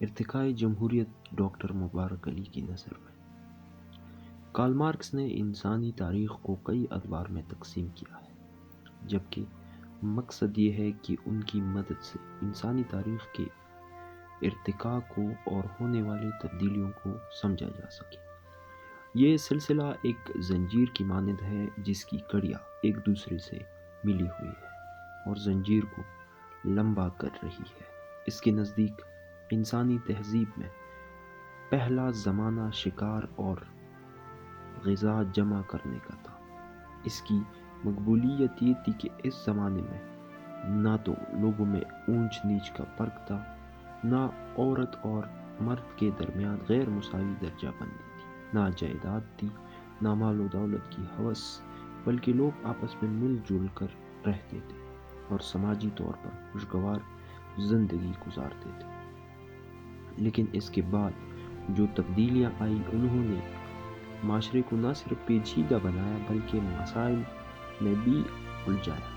ارتقائے جمہوریت ڈاکٹر مبارک علی کی نظر میں۔ کارل مارکس نے انسانی تاریخ کو کئی ادوار میں تقسیم کیا ہے، جبکہ مقصد یہ ہے کہ ان کی مدد سے انسانی تاریخ کے ارتقاء کو اور ہونے والی تبدیلیوں کو سمجھا جا سکے۔ یہ سلسلہ ایک زنجیر کی مانند ہے جس کی کڑیاں ایک دوسرے سے ملی ہوئی ہیں اور زنجیر کو لمبا کر رہی ہے۔ اس کے نزدیک انسانی تہذیب میں پہلا زمانہ شکار اور غذا جمع کرنے کا تھا۔ اس کی مقبولیت یہ تھی کہ اس زمانے میں نہ تو لوگوں میں اونچ نیچ کا فرق تھا، نہ عورت اور مرد کے درمیان غیر مساوی درجہ بندی تھی، نہ جائیداد تھی، نہ مال و دولت کی ہوس، بلکہ لوگ آپس میں مل جل کر رہتے تھے اور سماجی طور پر خوشگوار زندگی گزارتے تھے۔ لیکن اس کے بعد جو تبدیلیاں آئیں، انہوں نے معاشرے کو نہ صرف پیچیدہ بنایا بلکہ مسائل میں بھی الجھایا۔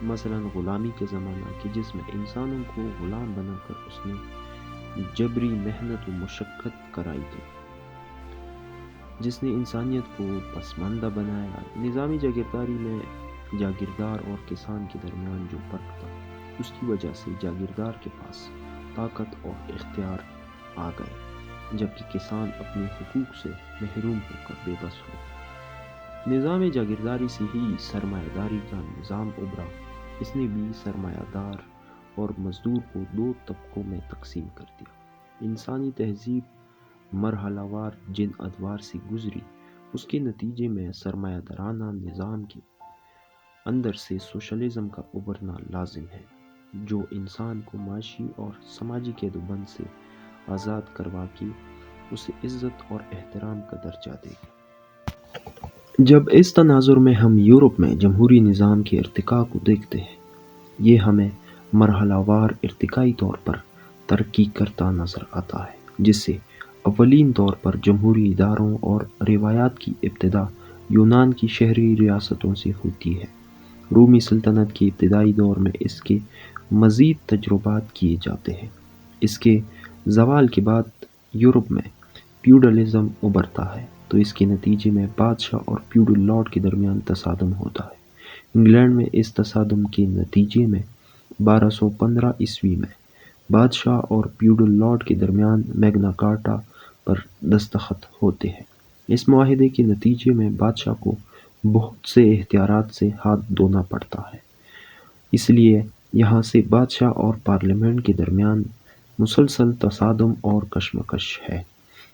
مثلاً غلامی کا زمانہ کہ جس میں انسانوں کو غلام بنا کر اس نے جبری محنت و مشقت کرائی تھی، جس نے انسانیت کو پسماندہ بنایا۔ نظام جاگیرداری میں جاگیردار اور کسان کے درمیان جو فرق تھا، اس کی وجہ سے جاگیردار کے پاس طاقت اور اختیار آ گئے، جبکہ کسان اپنے حقوق سے محروم ہو کر بے بس ہو گئے۔ نظام جاگیرداری سے ہی سرمایہ داری کا نظام ابھرا۔ اس نے بھی سرمایہ دار اور مزدور کو دو طبقوں میں تقسیم کر دیا۔ انسانی تہذیب مرحلہ وار جن ادوار سے گزری، اس کے نتیجے میں سرمایہ دارانہ نظام کے اندر سے سوشلزم کا ابھرنا لازم ہے، جو انسان کو معاشی اور سماجی قید و بند سے آزاد کروا کے اسے عزت اور احترام کا درجہ دے گا۔ جب اس تناظر میں ہم یورپ میں جمہوری نظام کے ارتقاء کو دیکھتے ہیں، یہ ہمیں مرحلہ وار ارتقائی طور پر ترقی کرتا نظر آتا ہے، جس سے اولین طور پر جمہوری اداروں اور روایات کی ابتدا یونان کی شہری ریاستوں سے ہوتی ہے۔ رومی سلطنت کے ابتدائی دور میں اس کے مزید تجربات کیے جاتے ہیں۔ اس کے زوال کے بعد یورپ میں فیوڈلزم ابھرتا ہے، تو اس کے نتیجے میں بادشاہ اور فیوڈل لارڈ کے درمیان تصادم ہوتا ہے۔ انگلینڈ میں اس تصادم کے نتیجے میں 1215 عیسوی میں بادشاہ اور فیوڈل لارڈ کے درمیان میگنا کارٹا پر دستخط ہوتے ہیں۔ اس معاہدے کے نتیجے میں بادشاہ کو بہت سے اختیارات سے ہاتھ دھونا پڑتا ہے۔ اس لیے یہاں سے بادشاہ اور پارلیمنٹ کے درمیان مسلسل تصادم اور کشمکش ہے۔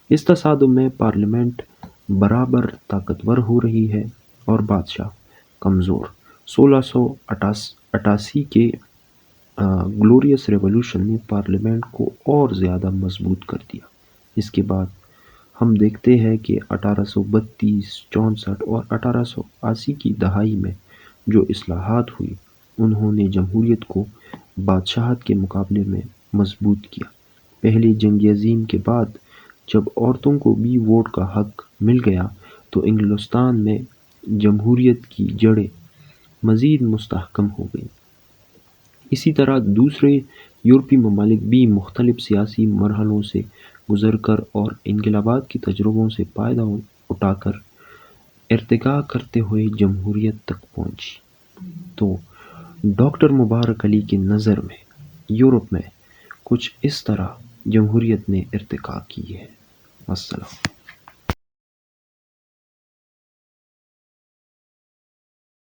اس تصادم میں پارلیمنٹ برابر طاقتور ہو رہی ہے اور بادشاہ کمزور۔ 1688 کے گلوریس ریولوشن نے پارلیمنٹ کو اور زیادہ مضبوط کر دیا۔ اس کے بعد ہم دیکھتے ہیں کہ 1832، 64 اور 1880 کی دہائی میں جو اصلاحات ہوئی، انہوں نے جمہوریت کو بادشاہت کے مقابلے میں مضبوط کیا۔ پہلی جنگ عظیم کے بعد جب عورتوں کو بھی ووٹ کا حق مل گیا تو انگلستان میں جمہوریت کی جڑیں مزید مستحکم ہو گئیں۔ اسی طرح دوسرے یورپی ممالک بھی مختلف سیاسی مرحلوں سے گزر کر اور انقلابات کے تجربوں سے فائدہ اٹھا کر ارتقاء کرتے ہوئے جمہوریت تک پہنچی۔ تو ڈاکٹر مبارک علی کی نظر میں یورپ میں کچھ اس طرح جمہوریت نے ارتقاء کی ہے۔ السلام۔